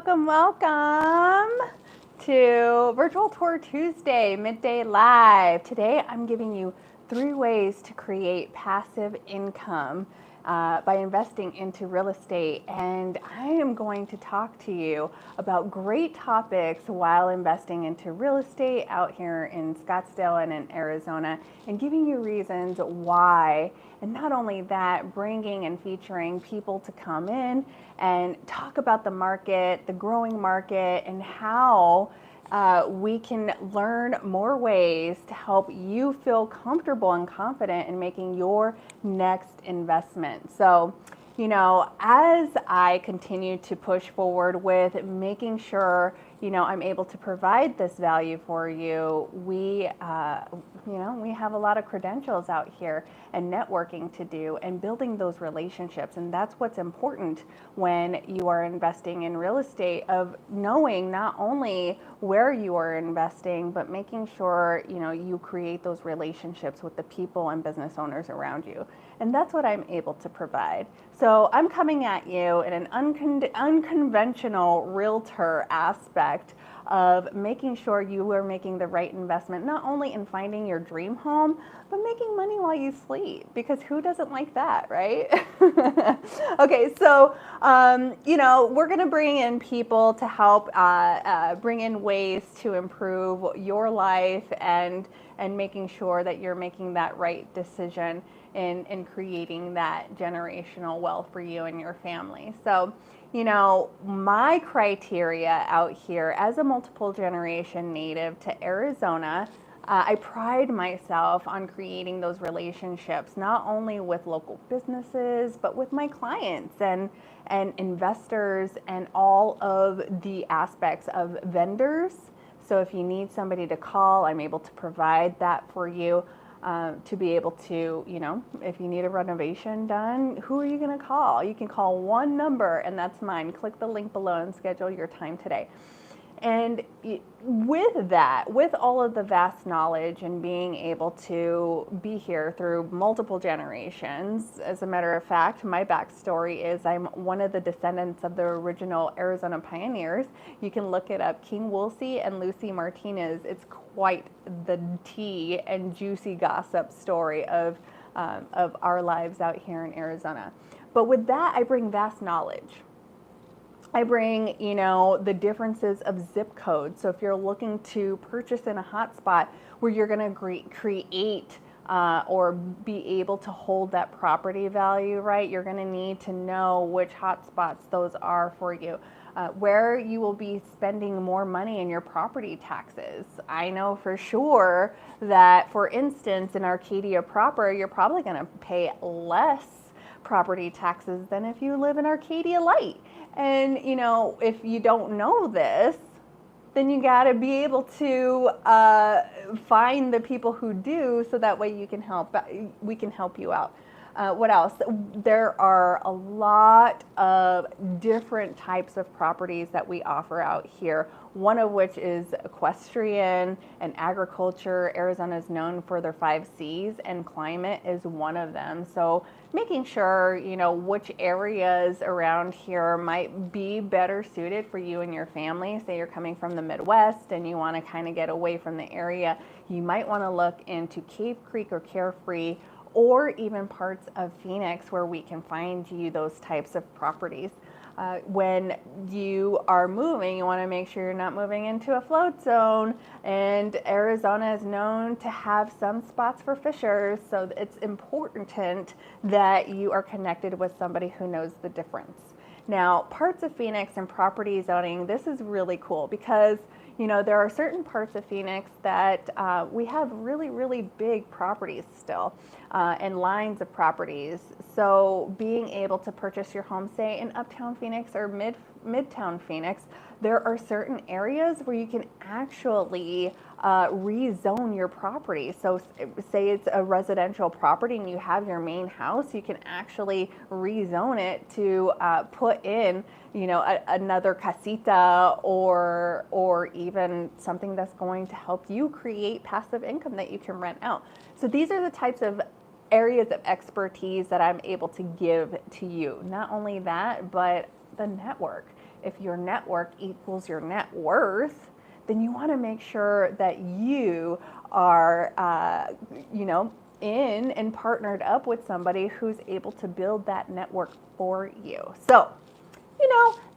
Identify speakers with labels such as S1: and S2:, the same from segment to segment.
S1: welcome to Virtual Tour Tuesday, Midday Live. Today I'm giving you 3 ways to create passive income by investing into real estate. And I am going to talk to you about great topics while investing into real estate out here in Scottsdale and in Arizona, and giving you reasons why. And not only that, bringing and featuring people to come in and talk about the market, the growing market, and how we can learn more ways to help you feel comfortable and confident in making your next investment. So, as I continue to push forward with making sure, I'm able to provide this value for you, we have a lot of credentials out here and networking to do and building those relationships. And that's what's important when you are investing in real estate, of knowing not only where you are investing, but making sure, you create those relationships with the people and business owners around you. And that's what I'm able to provide. So I'm coming at you in an unconventional realtor aspect of making sure you are making the right investment, not only in finding your dream home, but making money while you sleep, because who doesn't like that, right? Okay, so, we're going to bring in people to help bring in ways to improve your life and making sure that you're making that right decision in creating that generational wealth for you and your family. So, my criteria out here as a multiple generation native to Arizona, I pride myself on creating those relationships, not only with local businesses, but with my clients and investors and all of the aspects of vendors. So if you need somebody to call, I'm able to provide that for you. To be able to, if you need a renovation done, who are you going to call? You can call one number, and that's mine. Click the link below and schedule your time today. And with that, with all of the vast knowledge and being able to be here through multiple generations, as a matter of fact, my backstory is I'm one of the descendants of the original Arizona pioneers. You can look it up, King Woolsey and Lucy Martinez. It's quite the tea and juicy gossip story of our lives out here in Arizona. But with that, I bring vast knowledge. I bring, the differences of zip codes. So if you're looking to purchase in a hotspot where you're going to create or be able to hold that property value, right, you're going to need to know which hotspots those are for you. Where you will be spending more money in your property taxes. I know for sure that, for instance, in Arcadia proper, you're probably going to pay less property taxes than if you live in Arcadia Light. And, if you don't know this, then you got to be able to find the people who do, so that way we can help you out. What else? There are a lot of different types of properties that we offer out here, one of which is equestrian and agriculture. Arizona is known for their 5 C's, and climate is one of them. So making sure, which areas around here might be better suited for you and your family. Say you're coming from the Midwest and you want to kind of get away from the area, you might want to look into Cave Creek or Carefree, or even parts of Phoenix where we can find you those types of properties. When you are moving, you want to make sure you're not moving into a flood zone, and Arizona is known to have some spots for fishers, so it's important that you are connected with somebody who knows the difference. Now, parts of Phoenix and property zoning, this is really cool because there are certain parts of Phoenix that we have really, really big properties still, and lines of properties. So being able to purchase your home, say in Uptown Phoenix or Midtown Phoenix, there are certain areas where you can actually rezone your property. So say it's a residential property and you have your main house, you can actually rezone it to put in, another casita or even something that's going to help you create passive income that you can rent out. So these are the types of areas of expertise that I'm able to give to you. Not only that, but the network. if your network equals your net worth, then you want to make sure that you are, in and partnered up with somebody who's able to build that network for you. So,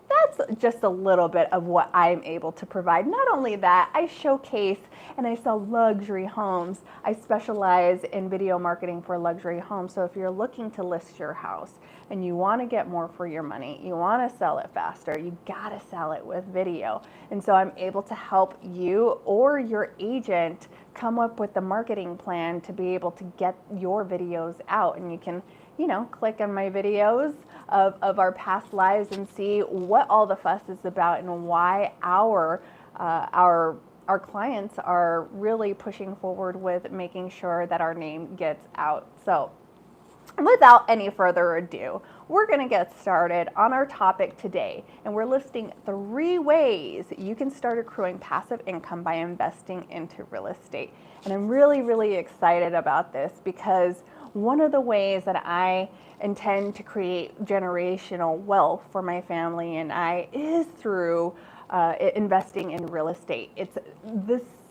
S1: that's just a little bit of what I'm able to provide. Not only that, I showcase and I sell luxury homes. I specialize in video marketing for luxury homes. So if you're looking to list your house and you want to get more for your money, you want to sell it faster, you got to sell it with video. And so I'm able to help you or your agent come up with the marketing plan to be able to get your videos out. And you can, click on my videos of our past lives and see what all the fuss is about and why our clients are really pushing forward with making sure that our name gets out. So without any further ado, we're going to get started on our topic today, and we're listing 3 ways you can start accruing passive income by investing into real estate. And I'm really, really excited about this because one of the ways that I intend to create generational wealth for my family and I is through investing in real estate. It's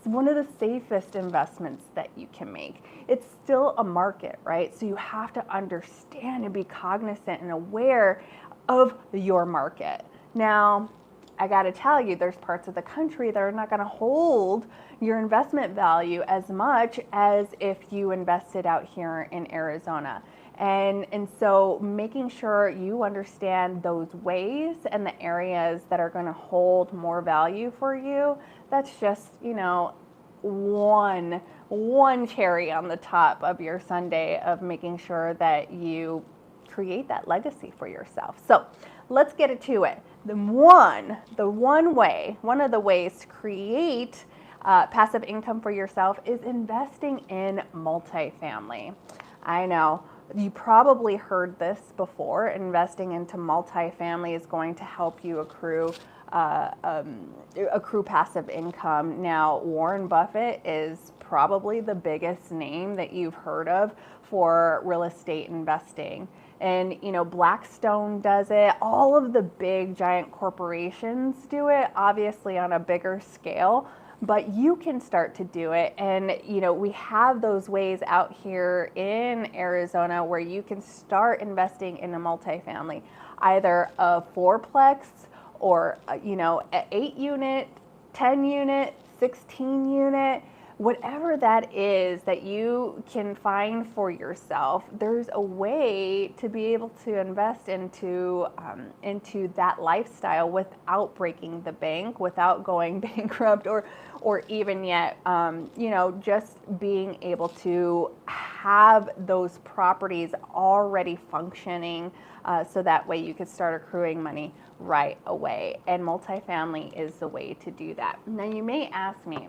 S1: one of the safest investments that you can make. It's still a market, right? So you have to understand and be cognizant and aware of your market. Now, I got to tell you, there's parts of the country that are not going to hold your investment value as much as if you invested out here in Arizona. And so making sure you understand those ways and the areas that are going to hold more value for you, that's just, one cherry on the top of your sundae of making sure that you create that legacy for yourself. So let's get to it. One of the ways to create passive income for yourself is investing in multifamily. I know you probably heard this before. Investing into multifamily is going to help you accrue passive income. Now, Warren Buffett is probably the biggest name that you've heard of for real estate investing. And, Blackstone does it. All of the big giant corporations do it, obviously on a bigger scale, but you can start to do it. And, we have those ways out here in Arizona where you can start investing in a multifamily, either a 4-plex or, an 8-unit, 10-unit, 16-unit, whatever that is that you can find for yourself. There's a way to be able to invest into that lifestyle without breaking the bank, without going bankrupt, or even yet, just being able to have those properties already functioning, so that way you could start accruing money right away. And multifamily is the way to do that. Now you may ask me,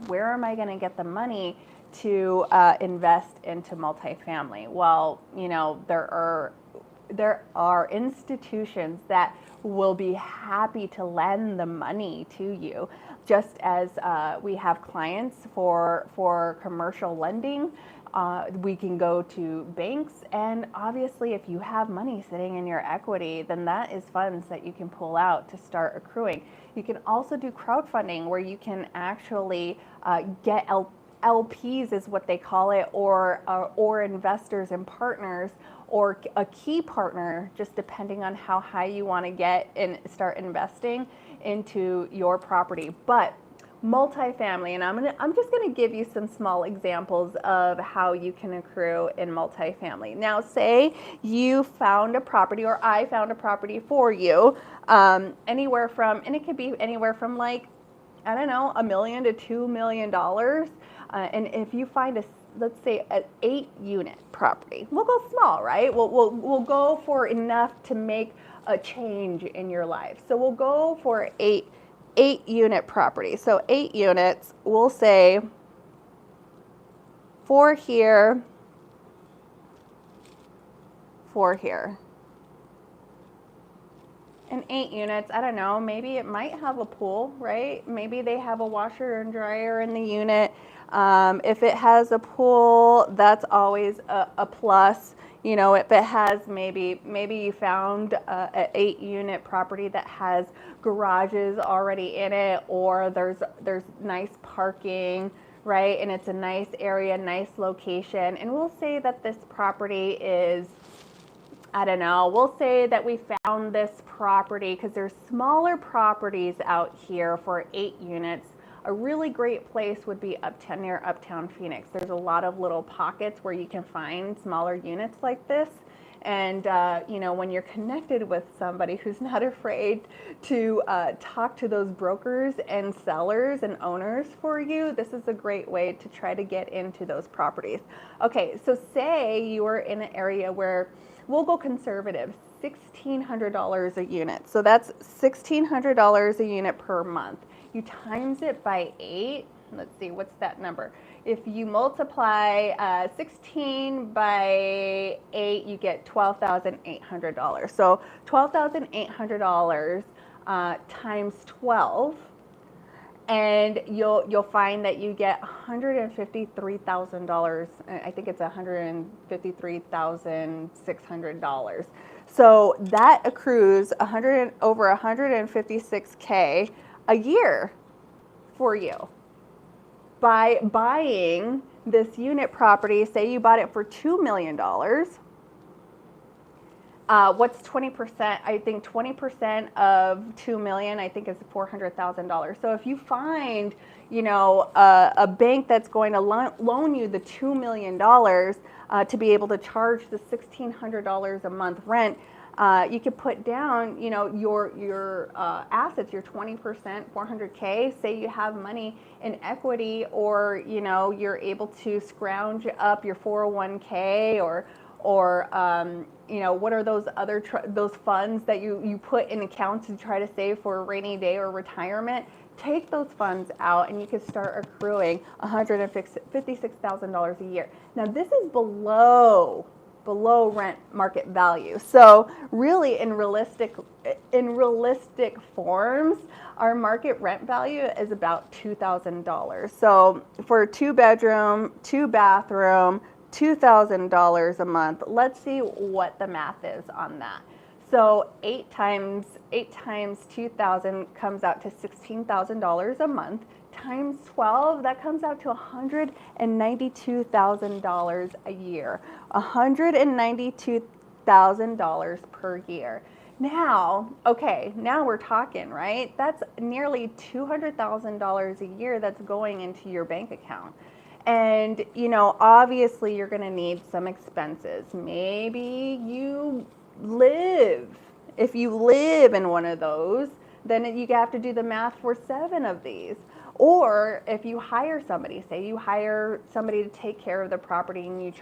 S1: where am I going to get the money to invest into multifamily? Well, there are institutions that will be happy to lend the money to you, just as we have clients for commercial lending. We can go to banks, and obviously if you have money sitting in your equity, then that is funds that you can pull out to start accruing. You can also do crowdfunding where you can actually get LPs is what they call it, or investors and partners, or a key partner, just depending on how high you want to get and start investing into your property. But multifamily, and I'm just going to give you some small examples of how you can accrue in multifamily. Now, say you found a property, or I found a property for you, anywhere from, and it could be anywhere from like, I don't know, $1 million to $2 million. And if you find let's say an 8-unit property, we'll go small, right? We'll go for enough to make a change in your life. So we'll go for 8-unit property. So 8 units, we'll say 4 here, 4 here. And 8 units, I don't know, maybe it might have a pool, right? Maybe they have a washer and dryer in the unit. If it has a pool, that's always a plus. You know, if it has maybe you found an 8-unit property that has garages already in it, or there's nice parking, right? And it's a nice area, nice location. And we'll say that this property is, I don't know, we'll say that we found this property because there's smaller properties out here for 8 units. A really great place would be uptown, near Uptown Phoenix. There's a lot of little pockets where you can find smaller units like this. And, you know, when you're connected with somebody who's not afraid to talk to those brokers and sellers and owners for you, this is a great way to try to get into those properties. Okay, so say you are in an area where, we'll go conservative, $1,600 a unit. So that's $1,600 a unit per month. You times it by 8. Let's see, what's that number? If you multiply 16 by 8, you get $12,800. So $12,800 times 12, and you'll find that you get $153,000. I think it's $153,600. So that accrues over $156K a year for you by buying this unit property. Say you bought it for $2 million. What's 20%? I think 20% of 2 million, I think, is $400,000. So if you find, you know, a bank that's going to loan you the $2 million to be able to charge the $1,600 a month rent, you could put down, you know, your assets, your 20%, $400K. Say you have money in equity, or, you know, you're able to scrounge up your 401K, or you know, what are those other those funds that you put in accounts to try to save for a rainy day or retirement? Take those funds out and you can start accruing $156,000 a year. Now this is below rent market value. So really, in realistic forms, our market rent value is about $2,000. So for a 2-bedroom, 2-bathroom, $2,000 a month. Let's see what the math is on that. So 8 times 2,000 comes out to $16,000 a month. Times 12, that comes out to $192,000 a year. $192,000 per year. Now, okay, now we're talking, right? That's nearly $200,000 a year that's going into your bank account. And, you know, obviously you're going to need some expenses. Maybe you live. If you live in one of those, then you have to do the math for 7 of these. Or if you hire somebody, say you hire somebody to take care of the property, and you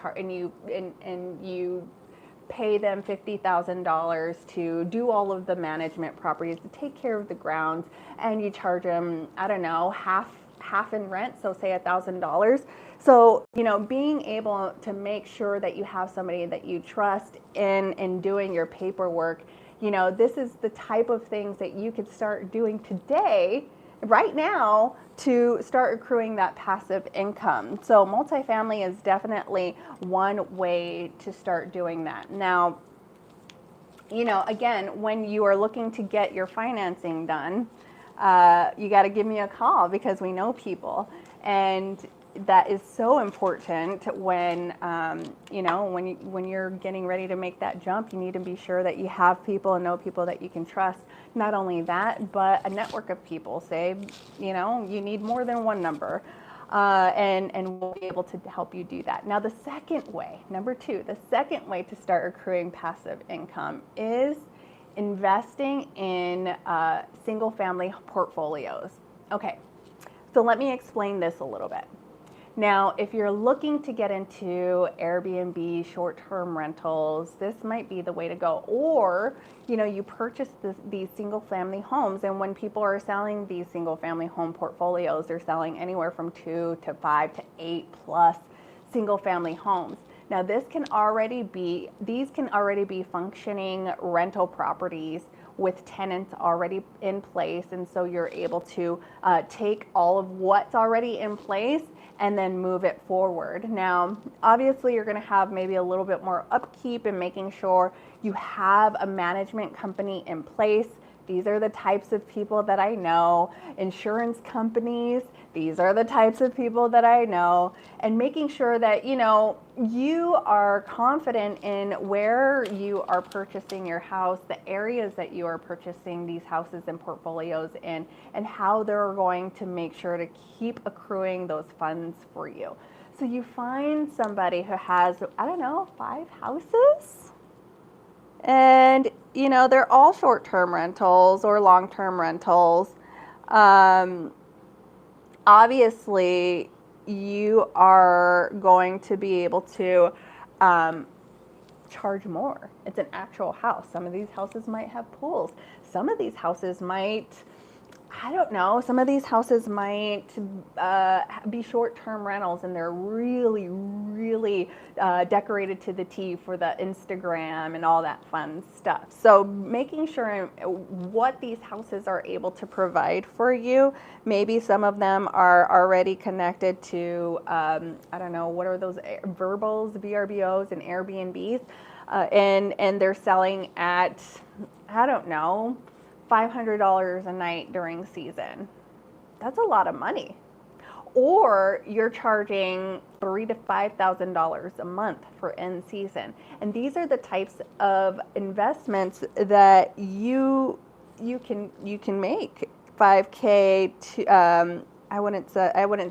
S1: pay them $50,000 to do all of the management properties, to take care of the grounds, and you charge them, I don't know, half in rent, so say $1,000. So, you know, being able to make sure that you have somebody that you trust in doing your paperwork, you know, this is the type of things that you could start doing today, right now, to start accruing that passive income. So multifamily is definitely one way to start doing that. Now, you know, again, when you are looking to get your financing done, you got to give me a call, because we know people, and that is so important when you know, when you're getting ready to make that jump. You need to be sure that you have people and know people that you can trust. Not only that, but a network of people. Say, you know, you need more than one number, and we'll be able to help you do that. Now, the second way, number 2, the second way to start accruing passive income is investing in single-family portfolios. Okay, so let me explain this a little bit. Now, if you're looking to get into Airbnb, short-term rentals, this might be the way to go. Or, you know, you purchase these single-family homes, and when people are selling these single-family home portfolios, they're selling anywhere from 2 to 5 to 8 plus single-family homes. Now, these can already be functioning rental properties with tenants already in place. And so you're able to take all of what's already in place and then move it forward. Now, obviously you're gonna have maybe a little bit more upkeep in making sure you have a management company in place. These are the types of people that I know. Insurance companies, these are the types of people that I know. And making sure that, you know, you are confident in where you are purchasing your house, the areas that you are purchasing these houses and portfolios in, and how they're going to make sure to keep accruing those funds for you. So you find somebody who has, I don't know, 5 houses? And, you know, they're all short-term rentals or long-term rentals. Obviously, you are going to be able to charge more. It's an actual house. Some of these houses might have pools. Some of these houses might, I don't know, some of these houses might be short-term rentals, and they're really, really decorated to the T for the Instagram and all that fun stuff. So making sure what these houses are able to provide for you. Maybe some of them are already connected to, I don't know, what are those, verbals, VRBOs and Airbnbs, and they're selling at, I don't know, $500 a night during season. That's a lot of money. Or you're charging $3,000 to $5,000 a month for in season. And these are the types of investments that you can make. 5K to I wouldn't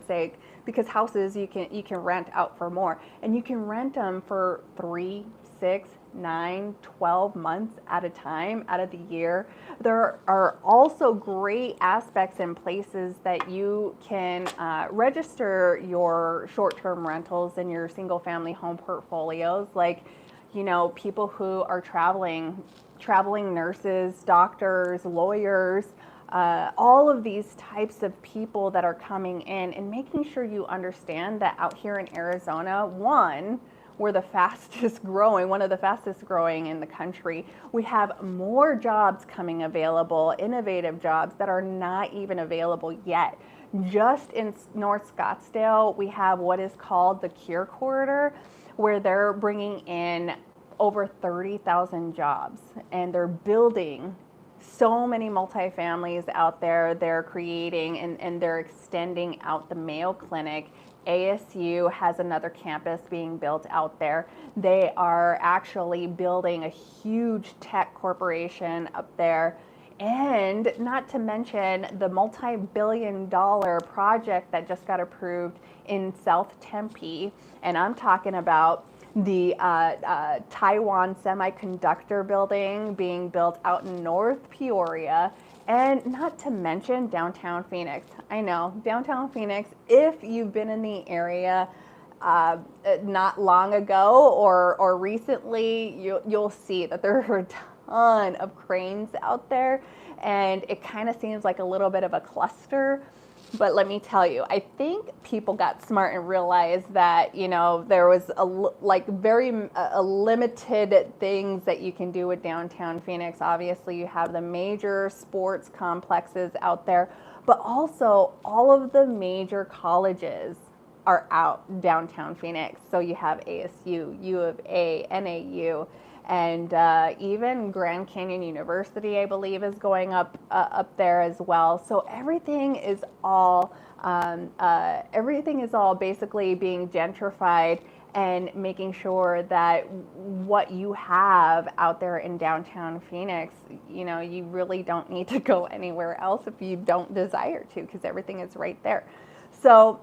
S1: say, because houses you can rent out for more, and you can rent them for 3, 6, 9, 12 months at a time out of the year. There are also great aspects and places that you can register your short-term rentals and your single-family home portfolios, like, you know, people who are traveling nurses, doctors, lawyers, all of these types of people that are coming in, and making sure you understand that out here in Arizona, one, we're the fastest growing, one of the fastest growing in the country. We have more jobs coming available, innovative jobs that are not even available yet. Just in North Scottsdale, we have what is called the Cure Corridor, where they're bringing in over 30,000 jobs, and they're building so many multifamilies out there. They're creating and they're extending out the Mayo Clinic. ASU has another campus being built out there. They are actually building a huge tech corporation up there. And not to mention the multi-billion-dollar project that just got approved in South Tempe. And I'm talking about the Taiwan Semiconductor building being built out in North Peoria. And not to mention downtown Phoenix. I know, downtown Phoenix, if you've been in the area not long ago or recently, you'll see that there are a ton of cranes out there, and it kind of seems like a little bit of a cluster. But let me tell you, I think people got smart and realized that, you know, there was a limited things that you can do with downtown Phoenix. Obviously, you have the major sports complexes out there, but also all of the major colleges are out downtown Phoenix. So you have ASU, U of A, NAU, and even Grand Canyon University, I believe, is going up there as well. So everything is all basically being gentrified, and making sure that what you have out there in downtown Phoenix, you know, you really don't need to go anywhere else if you don't desire to, because everything is right there. So,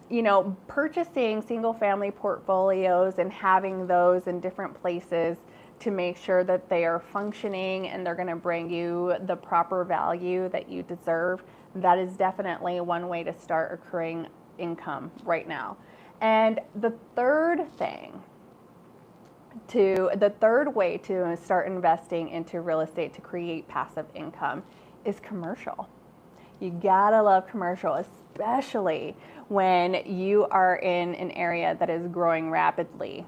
S1: you know, purchasing single family portfolios and having those in different places to make sure that they are functioning and they're going to bring you the proper value that you deserve, that is definitely one way to start accruing income right now. And the third way to start investing into real estate to create passive income is commercial. You gotta love commercial, especially when you are in an area that is growing rapidly.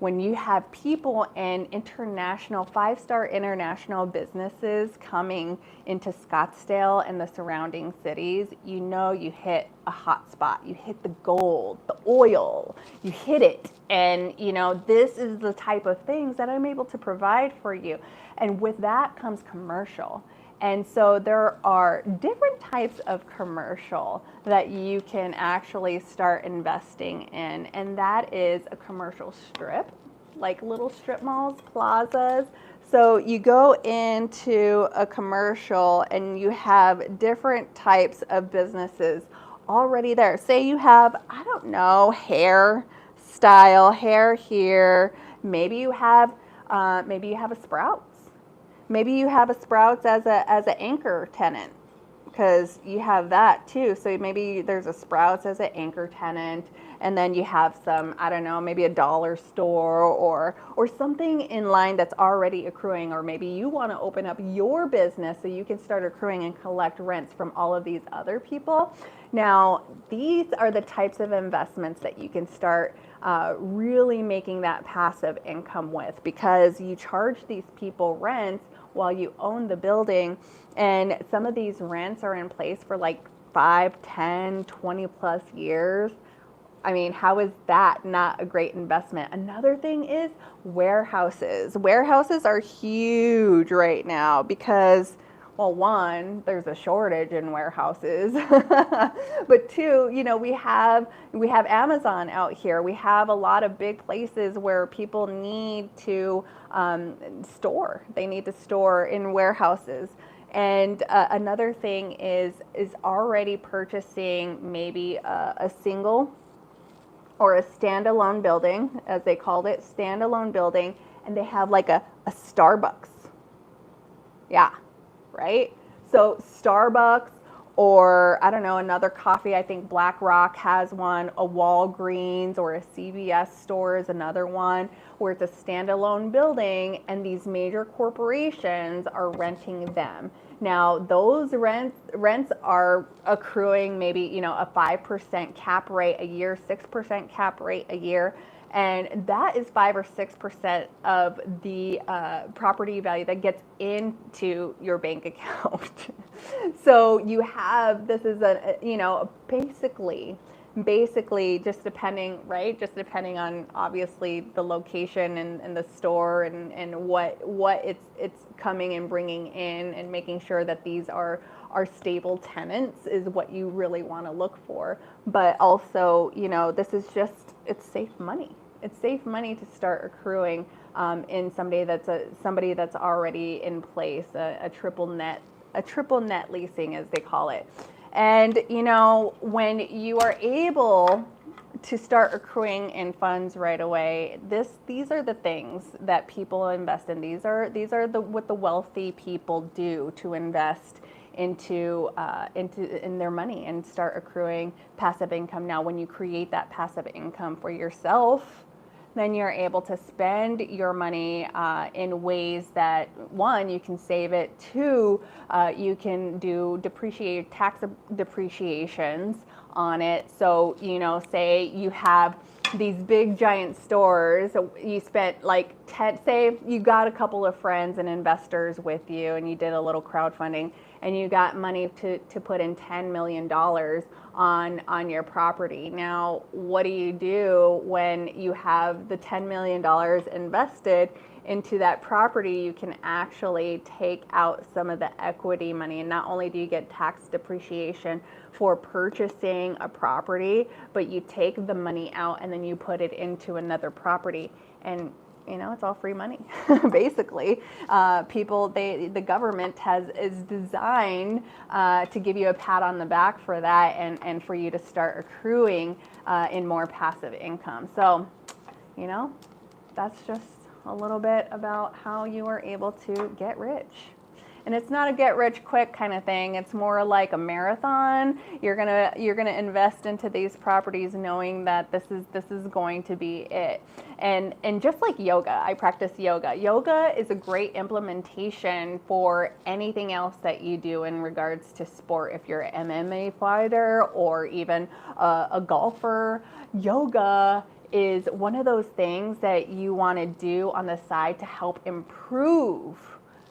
S1: when you have people and international, 5-star international businesses coming into Scottsdale and the surrounding cities, you know you hit a hot spot. You hit the gold, the oil, you hit it. And you know, this is the type of things that I'm able to provide for you. And with that comes commercial. And so there are different types of commercial that you can actually start investing in. And that is a commercial strip, like little strip malls, plazas. So you go into a commercial and you have different types of businesses already there. Say you have, I don't know, hair style, hair here. Maybe you have a Sprouts. Maybe you have a Sprouts as an anchor tenant, because you have that too. So maybe there's a Sprouts as an anchor tenant, and then you have some, I don't know, maybe a dollar store or something in line that's already accruing. Or maybe you want to open up your business so you can start accruing and collect rents from all of these other people. Now, these are the types of investments that you can start really making that passive income with, because you charge these people rents while you own the building. And some of these rents are in place for like 5, 10, 20 plus years. I mean, how is that not a great investment? Another thing is warehouses. Warehouses are huge right now because, well, one, there's a shortage in warehouses, but two, you know, we have Amazon out here. We have a lot of big places where people need to store. They need to store in warehouses. And another thing is already purchasing maybe a single or a standalone building, as they called it, standalone building, and they have like a Starbucks. Yeah, right? So Starbucks, or I don't know, another coffee. I think BlackRock has one, a Walgreens or a CVS store is another one, where it's a standalone building and these major corporations are renting them. Now, those rents are accruing maybe, you know, a 5% cap rate a year, 6% cap rate a year. And that is 5 or 6% of the property value that gets into your bank account. So you have, this is a, you know, basically just depending, right? Just depending on obviously the location and the store and what it's coming and bringing in, and making sure that these are stable tenants is what you really want to look for. But also, you know, this is just, it's safe money. It's safe money to start accruing in somebody that's already in place, a triple net leasing, as they call it. And you know, when you are able to start accruing in funds right away, these are the things that people invest in. These are what the wealthy people do to invest into their money and start accruing passive income. Now, when you create that passive income for yourself, then you're able to spend your money in ways that, one, you can save it, two, you can do tax depreciations on it. So, you know, say you have these big giant stores, you spent like 10, say you got a couple of friends and investors with you and you did a little crowdfunding and you got money to put in $10 million on your property. Now, what do you do when you have the $10 million invested into that property? You can actually take out some of the equity money, and not only do you get tax depreciation for purchasing a property, but you take the money out and then you put it into another property, and you know, it's all free money. Basically, the government is designed to give you a pat on the back for that, and for you to start accruing in more passive income. So, you know, that's just a little bit about how you are able to get rich. And it's not a get rich quick kind of thing. It's more like a marathon. You're gonna invest into these properties knowing that this is going to be it. And just like yoga, I practice yoga. Yoga is a great implementation for anything else that you do in regards to sport. If you're an MMA fighter or even a golfer, yoga is one of those things that you want to do on the side to help improve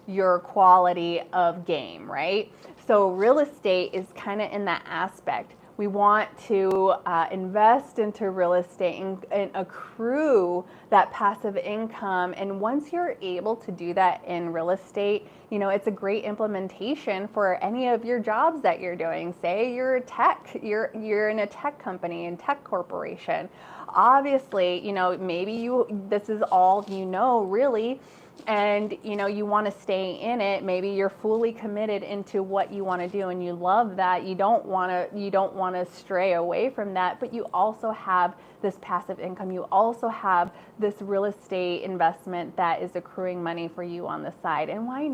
S1: your quality of game, right? So real estate is kind of in that aspect. We want to invest into real estate and accrue that passive income. And once you're able to do that in real estate, you know, it's a great implementation for any of your jobs that you're doing. Say you're a tech, you're in a tech company and tech corporation. Obviously, you know, maybe this is all you know really, and you know you want to stay in it. Maybe you're fully committed into what you want to do and you love that. You don't want to stray away from that, but you also have this passive income. You also have this real estate investment that is accruing money for you on the side. And why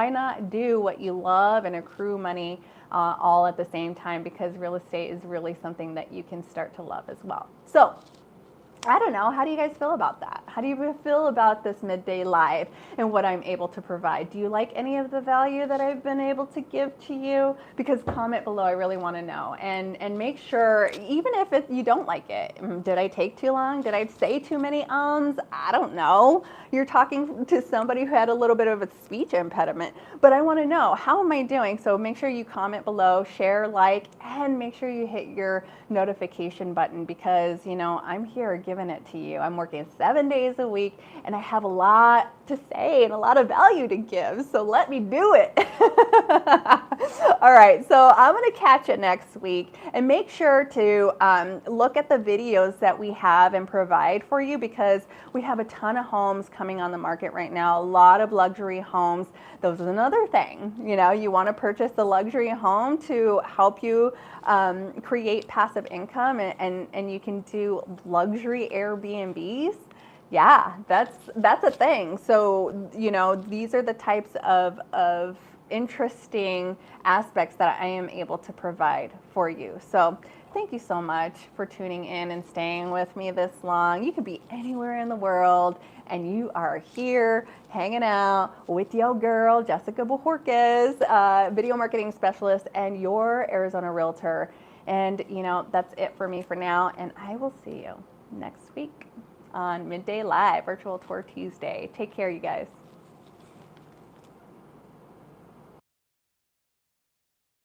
S1: not do what you love and accrue money all at the same time, because real estate is really something that you can start to love as well. So I don't know. How do you guys feel about that? How do you feel about this midday live and what I'm able to provide? Do you like any of the value that I've been able to give to you? Because comment below. I really want to know. And make sure, even if you don't like it, did I take too long? Did I say too many ums? I don't know. You're talking to somebody who had a little bit of a speech impediment, but I want to know, how am I doing? So make sure you comment below, share, like, and make sure you hit your notification button, because you know I'm here giving it to you. I'm working 7 days a week and I have a lot to say and a lot of value to give, so let me do it. All right, so I'm going to catch you next week, and make sure to look at the videos that we have and provide for you, because we have a ton of homes coming on the market right now, a lot of luxury homes. Those is another thing, you know, you want to purchase a luxury home to help you create passive income, and you can do luxury Airbnbs. Yeah, that's a thing. So, you know, these are the types of interesting aspects that I am able to provide for you. So thank you so much for tuning in and staying with me this long. You could be anywhere in the world and you are here hanging out with your girl, Jessica Bojorquez, video marketing specialist and your Arizona realtor. And you know, that's it for me for now, and I will see you next week on Midday Live, Virtual Tour Tuesday. Take care, you guys.